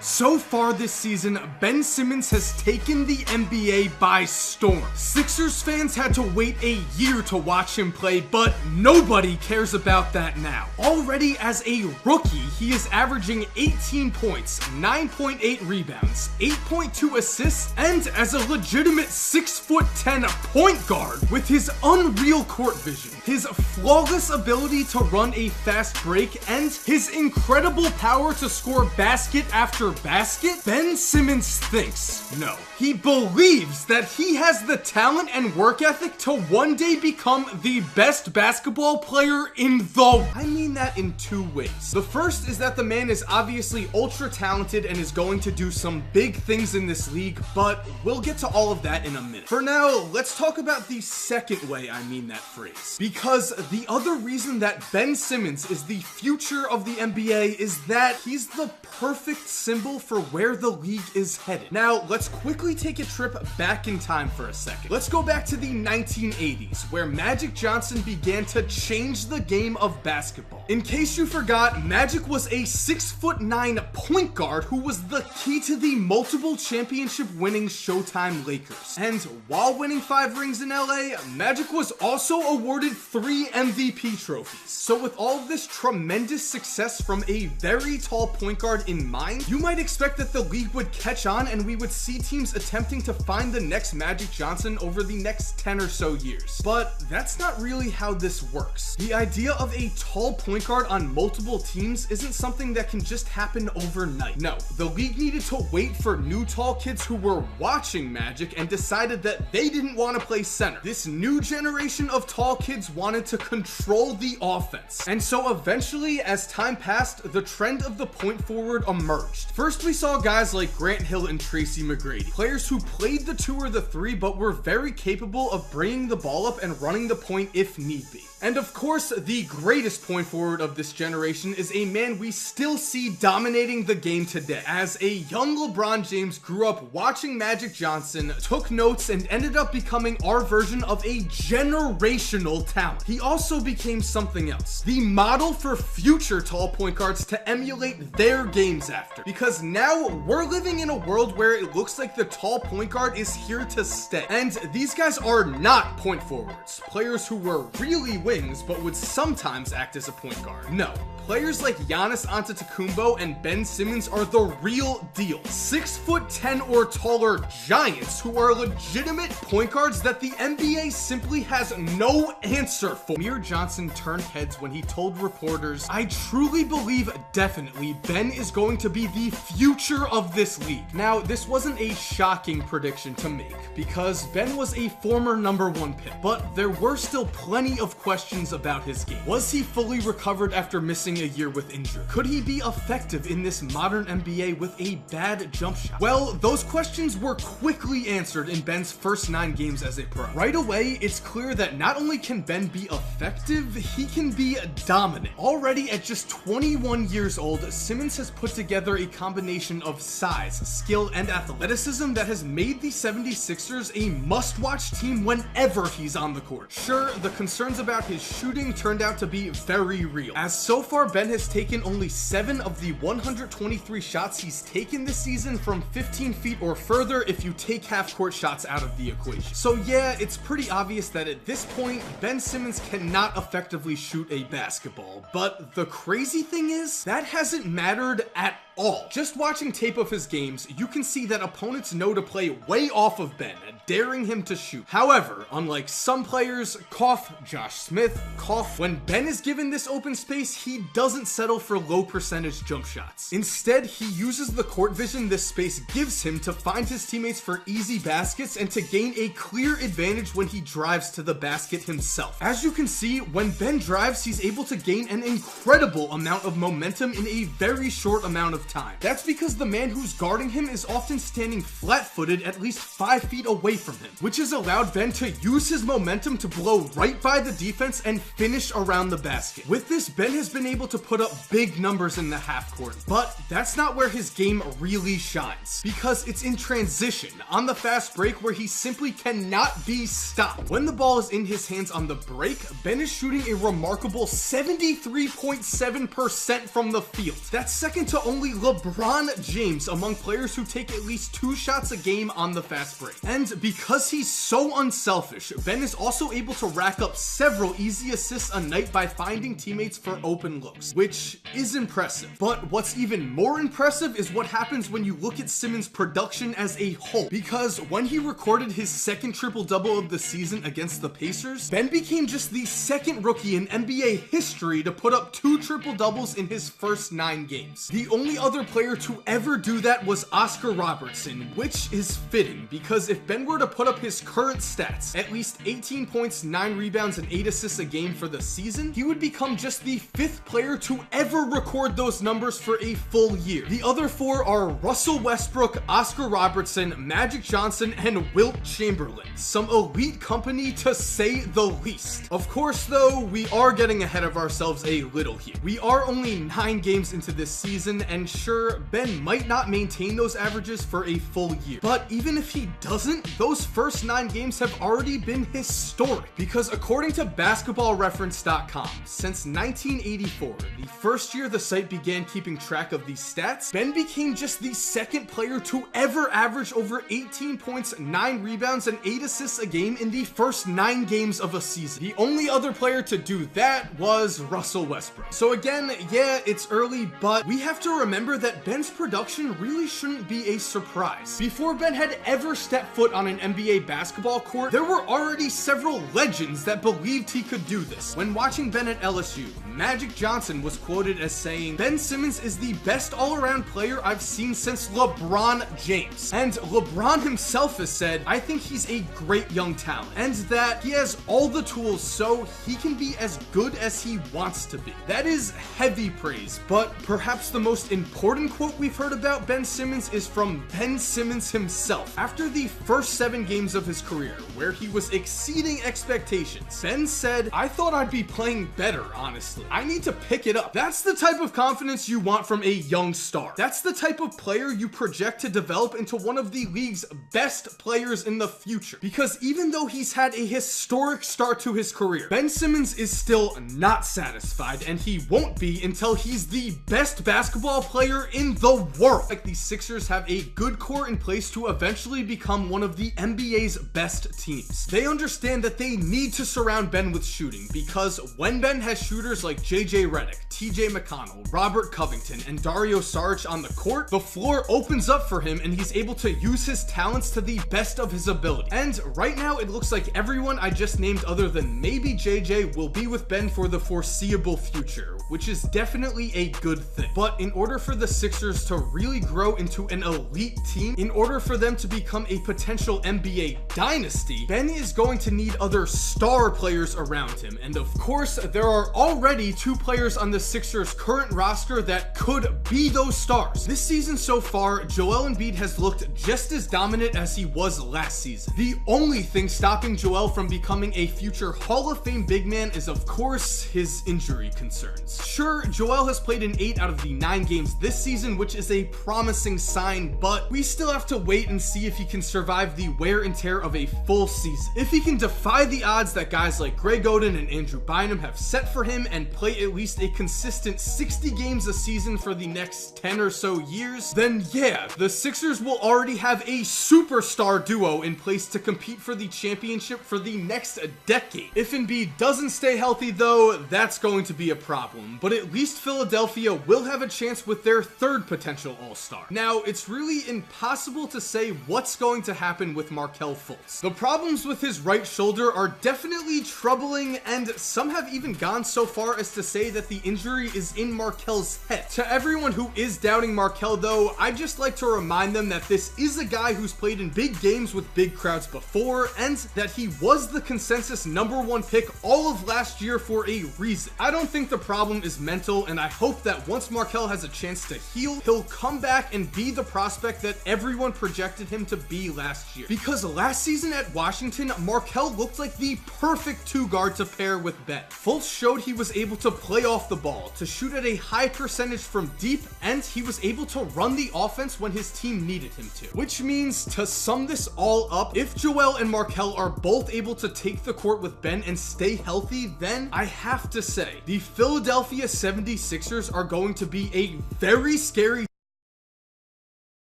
So far this season, Ben Simmons has taken the NBA by storm. Sixers fans had to wait a year to watch him play, but nobody cares about that now. Already as a rookie, he is averaging 18 points, 9.8 rebounds, 8.2 assists, and as a legitimate 6'10" point guard with his unreal court vision, his flawless ability to run a fast break, and his incredible power to score basket after basket, Ben Simmons thinks, no, he believes that he has the talent and work ethic to one day become the best basketball player in the... I mean that in two ways. The first is that the man is obviously ultra talented and is going to do some big things in this league, but we'll get to all of that in a minute. For now, let's talk about the second way I mean that phrase. Because the other reason that Ben Simmons is the future of the NBA is that he's the perfect symbol for where the league is headed. Now, let's quickly take a trip back in time for a second. Let's go back to the 1980s, where Magic Johnson began to change the game of basketball. In case you forgot, Magic was a 6'9" point guard who was the key to the multiple championship winning Showtime Lakers. And while winning 5 rings in LA, Magic was also awarded 3 MVP trophies. So with all of this tremendous success from a very tall point guard in mind, you might expect that the league would catch on and we would see teams attempting to find the next Magic Johnson over the next 10 or so years. But that's not really how this works. The idea of a tall point guard on multiple teams isn't something that can just happen overnight. No, the league needed to wait for new tall kids who were watching Magic and decided that they didn't want to play center. This new generation of tall kids wanted to control the offense. And so eventually, as time passed, the trend of the point forward emerged. First, we saw guys like Grant Hill and Tracy McGrady, players who played the 2 or the 3 but were very capable of bringing the ball up and running the point if need be. And of course, the greatest point forward of this generation is a man we still see dominating the game today. As a young LeBron James grew up watching Magic Johnson, took notes, and ended up becoming our version of a generational talent. He also became something else, the model for future tall point guards to emulate their games after. Because now we're living in a world where it looks like the tall point guard is here to stay. And these guys are not point forwards, players who were really wings but would sometimes act as a point guard. No, players like Giannis Antetokounmpo and Ben Simmons are the real deal. 6'10" or taller giants who are legitimate point guards that the NBA simply has no answer for. Amir Johnson turned heads when he told reporters, "I truly believe definitely Ben is going to be the future of this league." Now, this wasn't a shocking prediction to make because Ben was a former #1 pick, but there were still plenty of questions about his game. Was he fully recovered after missing a year with injury? Could he be effective in this modern NBA with a bad jump shot? Well, those questions were quickly answered in Ben's first 9 games as a pro. Right away, it's clear that not only can Ben be effective, he can be dominant. Already at just 21 years old, Simmons has put together a combination of size, skill, and athleticism that has made the 76ers a must-watch team whenever he's on the court. Sure, the concerns about his shooting turned out to be very real, as so far Ben has taken only 7 of the 123 shots he's taken this season from 15 feet or further if you take half-court shots out of the equation. So yeah, it's pretty obvious that at this point, Ben Simmons cannot effectively shoot a basketball, but the crazy thing is, that hasn't mattered at all. Just watching tape of his games, you can see that opponents know to play way off of Ben, daring him to shoot. However, unlike some players, cough Josh Smith, cough, when Ben is given this open space, he doesn't settle for low percentage jump shots. Instead, he uses the court vision this space gives him to find his teammates for easy baskets and to gain a clear advantage when he drives to the basket himself. As you can see, when Ben drives, he's able to gain an incredible amount of momentum in a very short amount of time. That's because the man who's guarding him is often standing flat-footed at least 5 feet away from him, which has allowed Ben to use his momentum to blow right by the defense and finish around the basket. With this, Ben has been able to put up big numbers in the half court, but that's not where his game really shines, because it's in transition, on the fast break where he simply cannot be stopped. When the ball is in his hands on the break, Ben is shooting a remarkable 73.7% from the field. That's second to only LeBron James among players who take at least 2 shots a game on the fast break. And because he's so unselfish, Ben is also able to rack up several easy assists a night by finding teammates for open looks, which is impressive. But what's even more impressive is what happens when you look at Simmons' production as a whole, because when he recorded his second triple-double of the season against the Pacers, Ben became just the second rookie in NBA history to put up 2 triple-doubles in his first 9 games. The only other player to ever do that was Oscar Robertson, which is fitting, because if Ben were to put up his current stats, at least 18 points, 9 rebounds, and 8 assists a game for the season, he would become just the 5th player to ever record those numbers for a full year. The other 4 are Russell Westbrook, Oscar Robertson, Magic Johnson, and Wilt Chamberlain. Some elite company, to say the least. Of course, though, we are getting ahead of ourselves a little here. We are only 9 games into this season, and sure, Ben might not maintain those averages for a full year. But even if he doesn't, those first 9 games have already been historic, because according to basketballreference.com, since 1984, the first year the site began keeping track of these stats, Ben became just the 2nd player to ever average over 18 points, 9 rebounds, and 8 assists a game in the first 9 games of a season. The only other player to do that was Russell Westbrook. So again, yeah, it's early, but we have to remember that Ben's production really shouldn't be a surprise. Before Ben had ever stepped foot on an NBA basketball court, there were already several legends that believed he could do this. When watching Ben at LSU, Magic Johnson was quoted as saying, "Ben Simmons is the best all-around player I've seen since LeBron James." And LeBron himself has said, "I think he's a great young talent, and that he has all the tools so he can be as good as he wants to be." That is heavy praise, but perhaps the most important quote we've heard about Ben Simmons is from Ben Simmons himself. After the first 7 games of his career, where he was exceeding expectations, Ben said, "I thought I'd be playing better, honestly. I need to pick it up." That's the type of confidence you want from a young star. That's the type of player you project to develop into one of the league's best players in the future. Because even though he's had a historic start to his career, Ben Simmons is still not satisfied, and he won't be until he's the best basketball player in the world. Like, the Sixers have a good core in place to eventually become one of the NBA's best teams. They understand that they need to surround Ben with shooting, because when Ben has shooters like JJ Redick, TJ McConnell, Robert Covington, and Dario Saric on the court, the floor opens up for him and he's able to use his talents to the best of his ability. And right now it looks like everyone I just named other than maybe JJ will be with Ben for the foreseeable future, which is definitely a good thing. But in order for the Sixers to really grow into an elite team, in order for them to become a potential NBA dynasty, Ben is going to need other star players around him. And of course, there are already 2 players on the Sixers' current roster that could be those stars. This season so far, Joel Embiid has looked just as dominant as he was last season. The only thing stopping Joel from becoming a future Hall of Fame big man is, of course, his injury concerns. Sure, Joel has played in 8 out of the 9 games this season, which is a promising sign, but we still have to wait and see if he can survive the wear and tear of a full season. If he can defy the odds that guys like Greg Oden and Andrew Bynum have set for him and play at least a consistent 60 games a season for the next 10 or so years, then yeah, the Sixers will already have a superstar duo in place to compete for the championship for the next decade. If Embiid doesn't stay healthy though, that's going to be a problem, but at least Philadelphia will have a chance with their 3rd potential all-star. Now, it's really impossible to say what's going to happen with Markelle Fultz. The problems with his right shoulder are definitely troubling, and some have even gone so far as to say that the injury is in Markelle's head. To everyone who is doubting Markelle though, I'd just like to remind them that this is a guy who's played in big games with big crowds before, and that he was the consensus #1 pick all of last year for a reason. I don't think the problem is mental, and I hope that once Markelle has a chance to heal, he'll come back and be the prospect that everyone projected him to be last year. Because last season at Washington, Markelle looked like the perfect 2-guard to pair with Ben. Fultz showed he was able to play off the ball, to shoot at a high percentage from deep, and he was able to run the offense when his team needed him to. Which means, to sum this all up, if Joel and Markelle are both able to take the court with Ben and stay healthy, then I have to say, the Philadelphia 76ers are going to be a very scary